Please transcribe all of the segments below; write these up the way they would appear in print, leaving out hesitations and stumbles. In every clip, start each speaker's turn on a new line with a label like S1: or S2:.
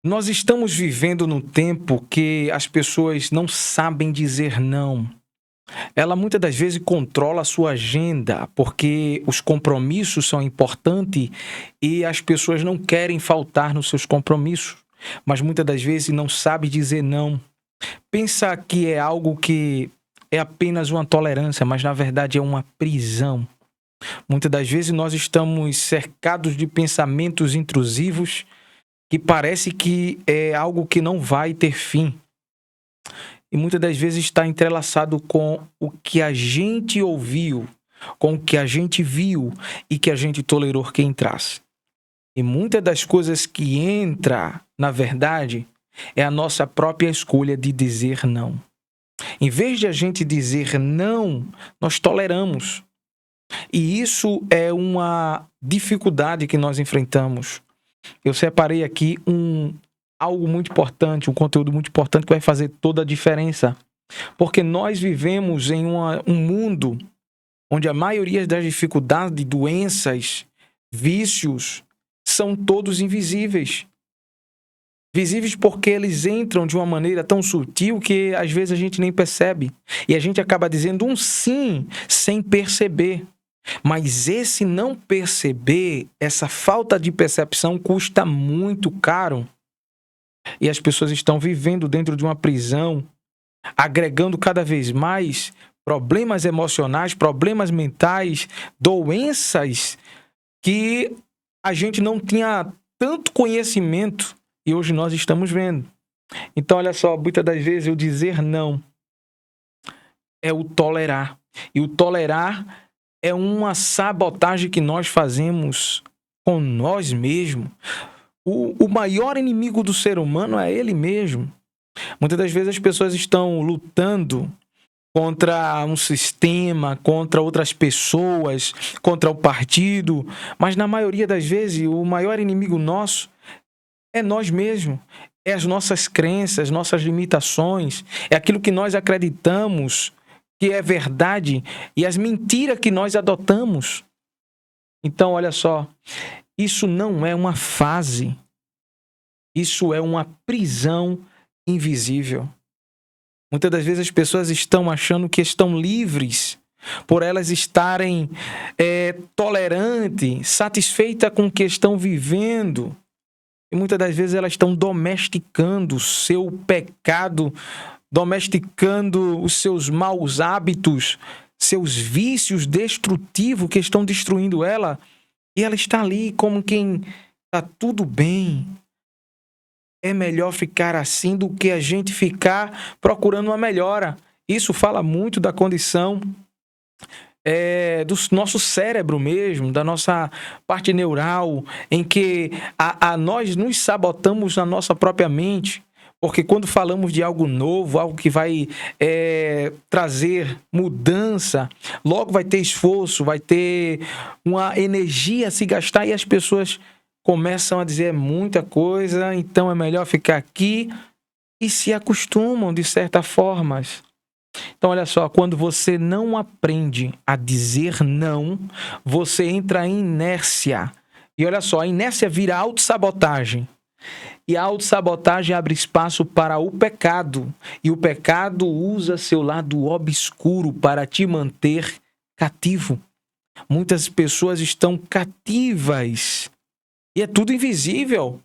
S1: Nós estamos vivendo num tempo que as pessoas não sabem dizer não. Ela muitas das vezes controla a sua agenda, porque os compromissos são importantes e as pessoas não querem faltar nos seus compromissos, mas muitas das vezes não sabe dizer não. Pensa que é algo que é apenas uma tolerância, mas na verdade é uma prisão. Muitas das vezes nós estamos cercados de pensamentos intrusivos que parece que é algo que não vai ter fim. E muitas das vezes está entrelaçado com o que a gente ouviu, com o que a gente viu e que a gente tolerou que entrasse. E muitas das coisas que entra, na verdade, é a nossa própria escolha de dizer não. Em vez de a gente dizer não, nós toleramos. E isso é uma dificuldade que nós enfrentamos. Eu separei aqui algo muito importante, um conteúdo muito importante que vai fazer toda a diferença. Porque nós vivemos em um mundo onde a maioria das dificuldades, doenças, vícios, são todos invisíveis. Visíveis porque eles entram de uma maneira tão sutil que às vezes a gente nem percebe. E a gente acaba dizendo um sim sem perceber. Mas esse não perceber, essa falta de percepção custa muito caro. E as pessoas estão vivendo dentro de uma prisão, agregando cada vez mais problemas emocionais, problemas mentais, doenças que a gente não tinha tanto conhecimento e hoje nós estamos vendo. Então, olha só, muitas das vezes o dizer não é o tolerar. E o tolerar é uma sabotagem que nós fazemos com nós mesmos. O maior inimigo do ser humano é ele mesmo. Muitas das vezes as pessoas estão lutando contra um sistema, contra outras pessoas, contra o partido, mas na maioria das vezes o maior inimigo nosso é nós mesmos. É as nossas crenças, nossas limitações, é aquilo que nós acreditamos que é verdade e as mentiras que nós adotamos. Então, olha só, isso não é uma fase, isso é uma prisão invisível. Muitas das vezes as pessoas estão achando que estão livres por elas estarem tolerantes, satisfeitas com o que estão vivendo. E muitas das vezes elas estão domesticando o seu pecado, domesticando os seus maus hábitos, seus vícios destrutivos que estão destruindo ela. E ela está ali como quem está tudo bem. É melhor ficar assim do que a gente ficar procurando uma melhora. Isso fala muito da condição do nosso cérebro mesmo, da nossa parte neural, em que nós nos sabotamos na nossa própria mente. Porque quando falamos de algo novo, algo que vai trazer mudança, logo vai ter esforço, vai ter uma energia a se gastar e as pessoas começam a dizer muita coisa, então é melhor ficar aqui e se acostumam de certa forma. Então, olha só, quando você não aprende a dizer não, você entra em inércia. E olha só, a inércia vira autossabotagem. E a autossabotagem abre espaço para o pecado. E o pecado usa seu lado obscuro para te manter cativo. Muitas pessoas estão cativas. E é tudo invisível.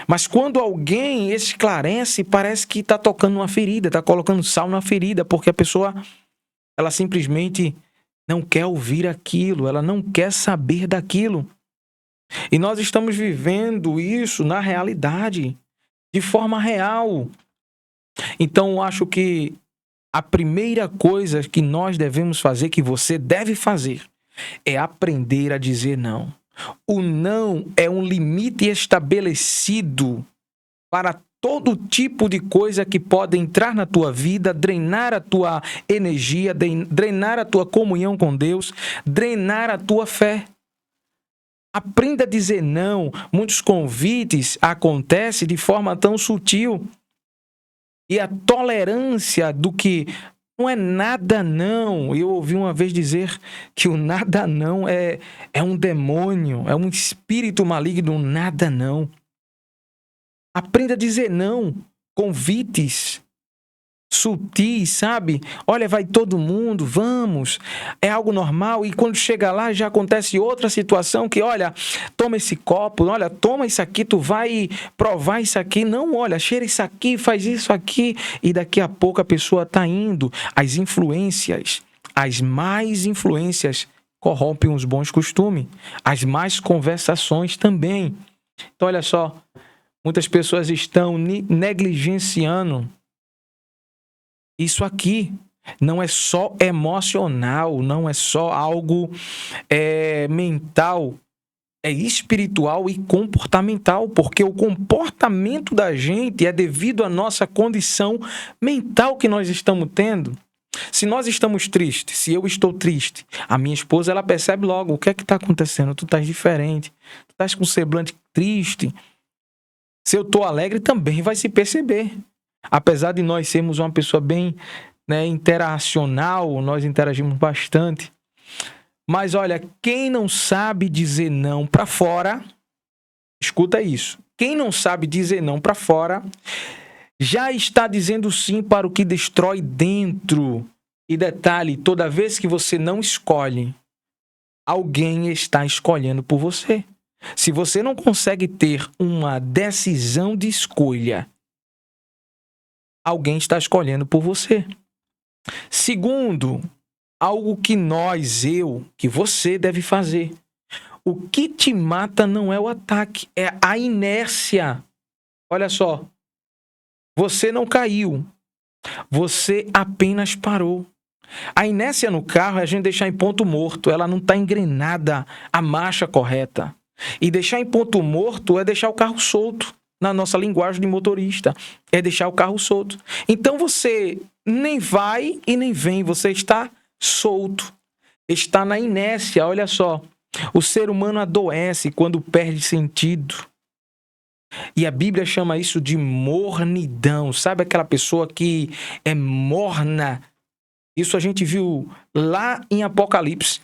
S1: Mas quando alguém esclarece, parece que está tocando uma ferida, está colocando sal na ferida, porque a pessoa, ela simplesmente não quer ouvir aquilo, ela não quer saber daquilo. E nós estamos vivendo isso na realidade, de forma real. Então, eu acho que a primeira coisa que nós devemos fazer, que você deve fazer, é aprender a dizer não. O não é um limite estabelecido para todo tipo de coisa que pode entrar na tua vida, drenar a tua energia, drenar a tua comunhão com Deus, drenar a tua fé. Aprenda a dizer não. Muitos convites acontecem de forma tão sutil. E a tolerância do que não é nada não. Eu ouvi uma vez dizer que o nada não é um demônio, é um espírito maligno, nada não. Aprenda a dizer não. Convites sutis, sabe? Olha, vai todo mundo, vamos. É algo normal e quando chega lá já acontece outra situação que, olha, toma esse copo, olha, toma isso aqui, tu vai provar isso aqui. Não, olha, cheira isso aqui, faz isso aqui e daqui a pouco a pessoa tá indo. As influências, as más influências corrompem os bons costumes. As más conversações também. Então, olha só, muitas pessoas estão negligenciando isso aqui. Não é só emocional, não é só algo mental, é espiritual e comportamental, porque o comportamento da gente é devido à nossa condição mental que nós estamos tendo. Se nós estamos tristes, se eu estou triste, a minha esposa ela percebe logo o que é que está acontecendo, tu estás diferente, tu estás com um semblante triste. Se eu estou alegre também vai se perceber. Apesar de nós sermos uma pessoa bem interacional, nós interagimos bastante. Mas olha, quem não sabe dizer não para fora, escuta isso. Quem não sabe dizer não para fora, já está dizendo sim para o que destrói dentro. E detalhe, toda vez que você não escolhe, alguém está escolhendo por você. Se você não consegue ter uma decisão de escolha, alguém está escolhendo por você. Segundo, algo que que você deve fazer. O que te mata não é o ataque, é a inércia. Olha só, você não caiu, você apenas parou. A inércia no carro é a gente deixar em ponto morto, ela não está engrenada a marcha correta. E deixar em ponto morto é deixar o carro solto. Na nossa linguagem de motorista, é deixar o carro solto. Então você nem vai e nem vem, você está solto, está na inércia. Olha só, o ser humano adoece quando perde sentido. E a Bíblia chama isso de mornidão. Sabe aquela pessoa que é morna? Isso a gente viu lá em Apocalipse,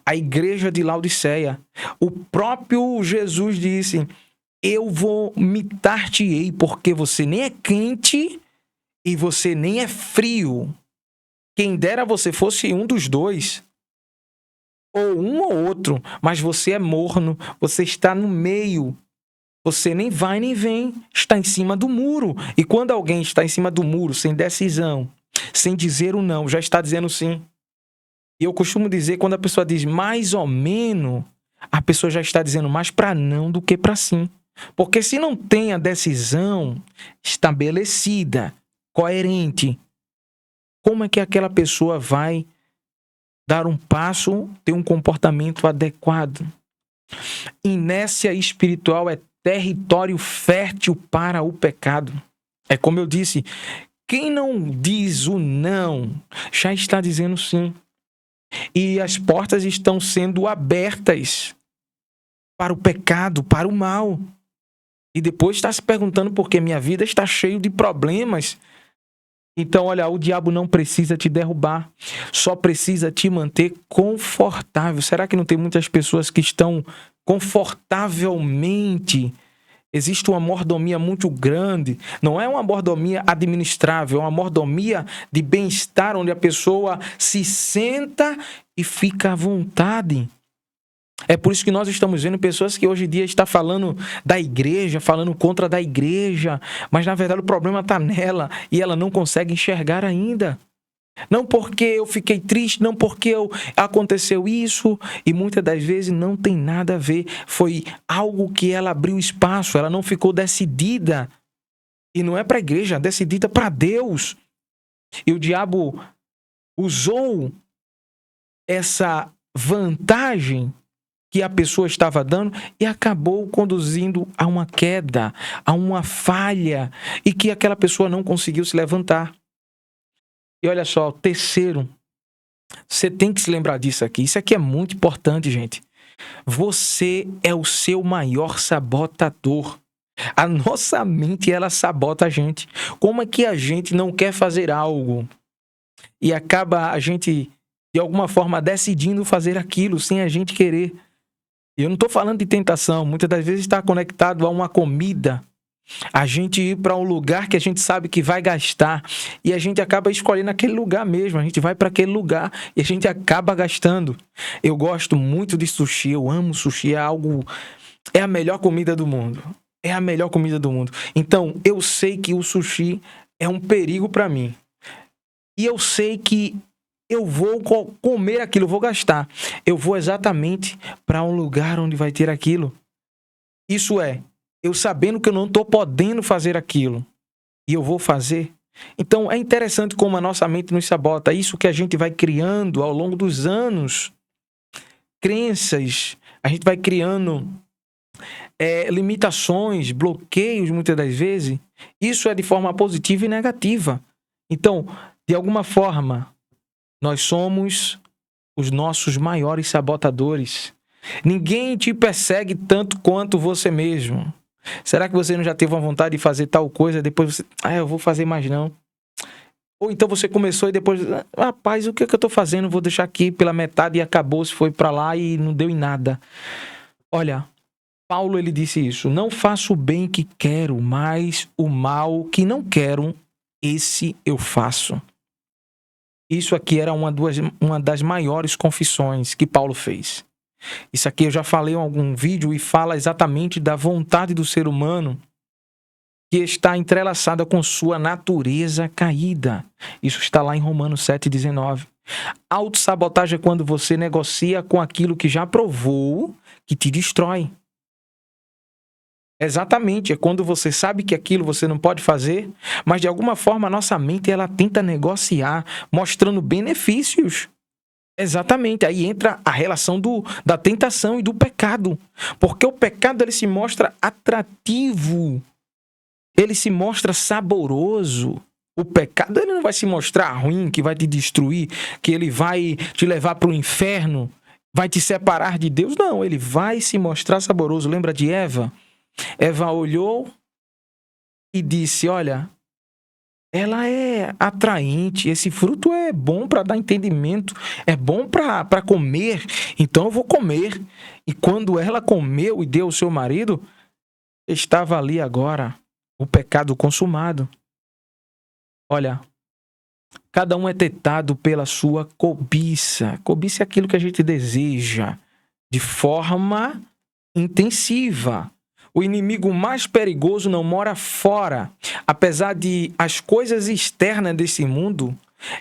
S1: a igreja de Laodiceia. O próprio Jesus disse: eu vomitar-te-ei, porque você nem é quente e você nem é frio. Quem dera você fosse um dos dois, ou um ou outro, mas você é morno, você está no meio. Você nem vai nem vem, está em cima do muro. E quando alguém está em cima do muro, sem decisão, sem dizer o não, já está dizendo sim. E eu costumo dizer, quando a pessoa diz mais ou menos, a pessoa já está dizendo mais para não do que para sim. Porque se não tem a decisão estabelecida, coerente, como é que aquela pessoa vai dar um passo, ter um comportamento adequado? Inércia espiritual é território fértil para o pecado. É como eu disse, quem não diz o não, já está dizendo sim. E as portas estão sendo abertas para o pecado, para o mal. E depois está se perguntando por que minha vida está cheia de problemas. Então, olha, o diabo não precisa te derrubar, só precisa te manter confortável. Será que não tem muitas pessoas que estão confortavelmente? Existe uma mordomia muito grande, não é uma mordomia administrável, é uma mordomia de bem-estar, onde a pessoa se senta e fica à vontade. É por isso que nós estamos vendo pessoas que hoje em dia estão falando da igreja, falando contra da igreja, mas na verdade o problema está nela e ela não consegue enxergar ainda. Não porque eu fiquei triste, não porque aconteceu isso, e muitas das vezes não tem nada a ver. Foi algo que ela abriu espaço, ela não ficou decidida. E não é para a igreja, é decidida para Deus. E o diabo usou essa vantagem que a pessoa estava dando e acabou conduzindo a uma queda, a uma falha, e que aquela pessoa não conseguiu se levantar. E olha só, terceiro, você tem que se lembrar disso aqui. Isso aqui é muito importante, gente. Você é o seu maior sabotador. A nossa mente, ela sabota a gente. Como é que a gente não quer fazer algo e acaba a gente, de alguma forma, decidindo fazer aquilo sem a gente querer? Eu não estou falando de tentação. Muitas das vezes está conectado a uma comida. A gente ir para um lugar que a gente sabe que vai gastar e a gente acaba escolhendo aquele lugar mesmo. A gente vai para aquele lugar e a gente acaba gastando. Eu gosto muito de sushi, eu amo sushi, é a melhor comida do mundo. É a melhor comida do mundo. Então, eu sei que o sushi é um perigo para mim. E eu sei que eu vou comer aquilo, eu vou gastar. Eu vou exatamente para um lugar onde vai ter aquilo. Isso é, eu sabendo que eu não estou podendo fazer aquilo. E eu vou fazer. Então, é interessante como a nossa mente nos sabota. Isso que a gente vai criando ao longo dos anos. Crenças. A gente vai criando limitações, bloqueios, muitas das vezes. Isso é de forma positiva e negativa. Então, de alguma forma, nós somos os nossos maiores sabotadores. Ninguém te persegue tanto quanto você mesmo. Será que você não já teve uma vontade de fazer tal coisa, depois você... eu vou fazer mais não. Ou então você começou e depois... Rapaz, o que eu tô fazendo? Vou deixar aqui pela metade e acabou, se foi para lá e não deu em nada. Olha, Paulo ele disse isso. Não faço o bem que quero, mas o mal que não quero, esse eu faço. Isso aqui era uma das maiores confissões que Paulo fez. Isso aqui eu já falei em algum vídeo e fala exatamente da vontade do ser humano que está entrelaçada com sua natureza caída. Isso está lá em Romanos 7,19. Autossabotagem é quando você negocia com aquilo que já provou que te destrói. Exatamente, é quando você sabe que aquilo você não pode fazer, mas de alguma forma a nossa mente ela tenta negociar, mostrando benefícios. Exatamente, aí entra a relação da tentação e do pecado, porque o pecado ele se mostra atrativo, ele se mostra saboroso. O pecado ele não vai se mostrar ruim, que vai te destruir, que ele vai te levar para o inferno, vai te separar de Deus, não, ele vai se mostrar saboroso. Lembra de Eva? Eva olhou e disse, olha, ela é atraente, esse fruto é bom para dar entendimento, é bom para comer, então eu vou comer. E quando ela comeu e deu ao seu marido, estava ali agora o pecado consumado. Olha, cada um é tentado pela sua cobiça. Cobiça é aquilo que a gente deseja de forma intensiva. O inimigo mais perigoso não mora fora. Apesar de as coisas externas desse mundo,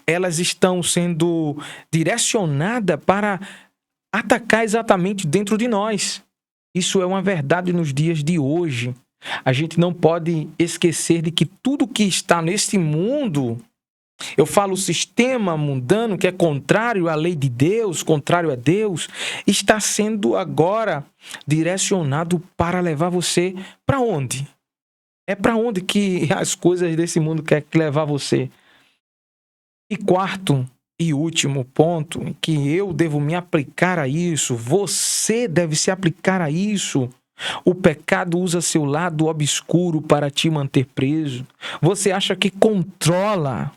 S1: elas estão sendo direcionadas para atacar exatamente dentro de nós. Isso é uma verdade nos dias de hoje. A gente não pode esquecer de que tudo que está neste mundo, eu falo o sistema mundano, que é contrário à lei de Deus, contrário a Deus, está sendo agora direcionado para levar você para onde? É para onde que as coisas desse mundo querem levar você? E quarto e último ponto, em que eu devo me aplicar a isso, você deve se aplicar a isso. O pecado usa seu lado obscuro para te manter preso. Você acha que controla,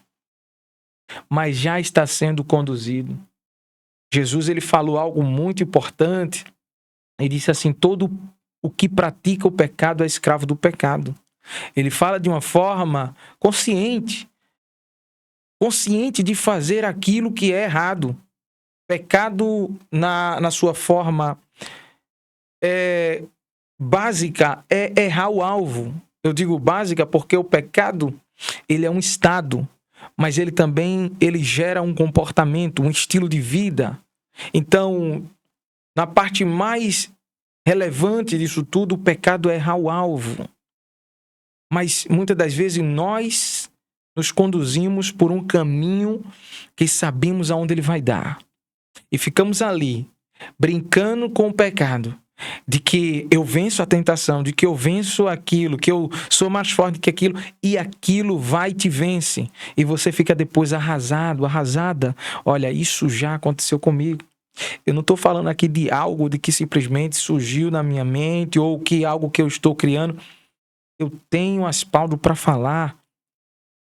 S1: mas já está sendo conduzido. Jesus ele falou algo muito importante. Ele disse assim, todo o que pratica o pecado é escravo do pecado. Ele fala de uma forma consciente de fazer aquilo que é errado. Pecado na sua forma básica é errar o alvo. Eu digo básica porque o pecado ele é um estado, mas ele também gera um comportamento, um estilo de vida. Então, na parte mais relevante disso tudo, o pecado é errar o alvo. Mas muitas das vezes nós nos conduzimos por um caminho que sabemos aonde ele vai dar. E ficamos ali, brincando com o pecado, de que eu venço a tentação, de que eu venço aquilo, que eu sou mais forte que aquilo, e aquilo vai e te vence. E você fica depois arrasado, arrasada. Olha, isso já aconteceu comigo. Eu não estou falando aqui de algo de que simplesmente surgiu na minha mente ou que algo que eu estou criando. Eu tenho respaldo para falar.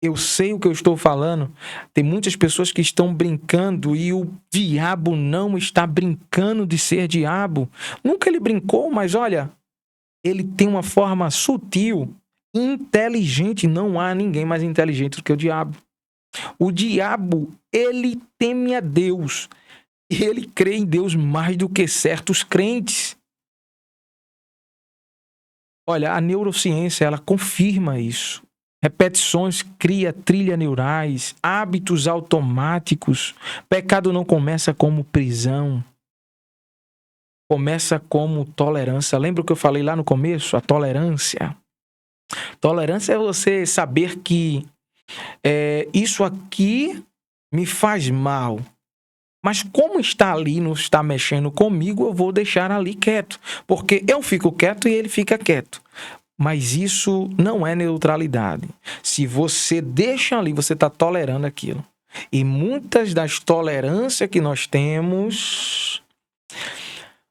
S1: Eu sei o que eu estou falando. Tem muitas pessoas que estão brincando e o diabo não está brincando de ser diabo. Nunca ele brincou, mas olha, ele tem uma forma sutil. inteligente. Não há ninguém mais inteligente do que o diabo. O diabo, ele teme a Deus. E ele crê em Deus mais do que certos crentes. Olha, a neurociência, ela confirma isso. Repetições cria trilhas neurais, hábitos automáticos. Pecado não começa como prisão. Começa como tolerância. Lembra o que eu falei lá no começo? A tolerância. Tolerância é você saber que isso aqui me faz mal. Mas como está ali, não está mexendo comigo, eu vou deixar ali quieto. Porque eu fico quieto e ele fica quieto. Mas isso não é neutralidade. Se você deixa ali, você está tolerando aquilo. E muitas das tolerâncias que nós temos,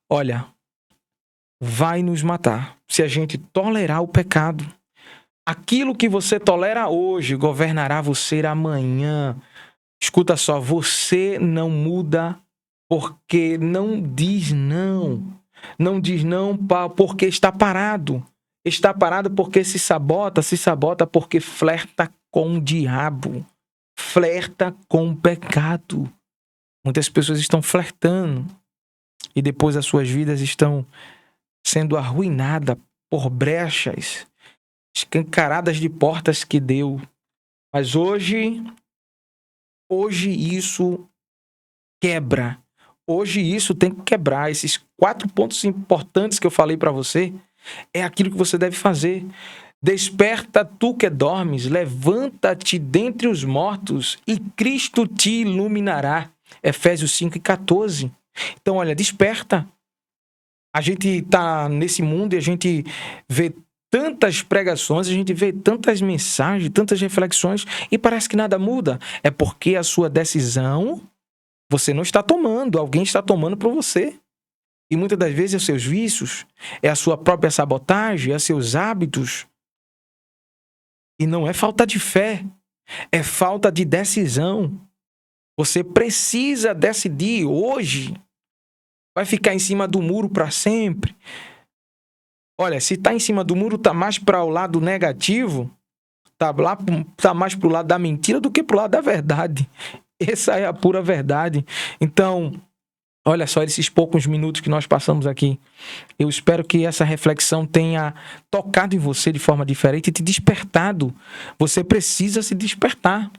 S1: olha, vai nos matar. Se a gente tolerar o pecado, aquilo que você tolera hoje governará você amanhã. Escuta só, você não muda porque não diz não. Não diz não porque está parado. Está parado porque se sabota porque flerta com o diabo. Flerta com o pecado. Muitas pessoas estão flertando e depois as suas vidas estão sendo arruinadas por brechas, escancaradas de portas que deu. Mas hoje isso quebra. Hoje isso tem que quebrar. Esses 4 pontos importantes que eu falei para você é aquilo que você deve fazer. Desperta tu que dormes, levanta-te dentre os mortos e Cristo te iluminará. Efésios 5:14. Então, olha, desperta. A gente está nesse mundo e a gente vê tantas pregações, a gente vê tantas mensagens, tantas reflexões e parece que nada muda. É porque a sua decisão você não está tomando, alguém está tomando por você. E muitas das vezes é os seus vícios, é a sua própria sabotagem, é seus hábitos. E não é falta de fé, é falta de decisão. Você precisa decidir hoje. Vai ficar em cima do muro para sempre? Olha, se está em cima do muro, está mais para o lado negativo, tá mais para o lado da mentira do que para o lado da verdade. Essa é a pura verdade. Então, olha só, esses poucos minutos que nós passamos aqui. Eu espero que essa reflexão tenha tocado em você de forma diferente e te despertado. Você precisa se despertar.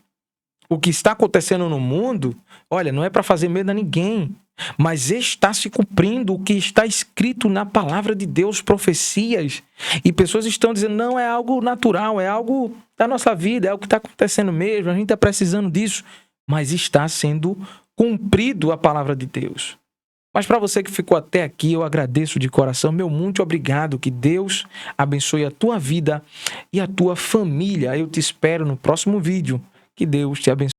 S1: O que está acontecendo no mundo, olha, não é para fazer medo a ninguém, mas está se cumprindo o que está escrito na palavra de Deus, profecias. E pessoas estão dizendo, não, é algo natural, é algo da nossa vida, é o que está acontecendo mesmo, a gente está precisando disso. Mas está sendo cumprido a palavra de Deus. Mas para você que ficou até aqui, eu agradeço de coração, meu muito obrigado, que Deus abençoe a tua vida e a tua família. Eu te espero no próximo vídeo. Que Deus te abençoe.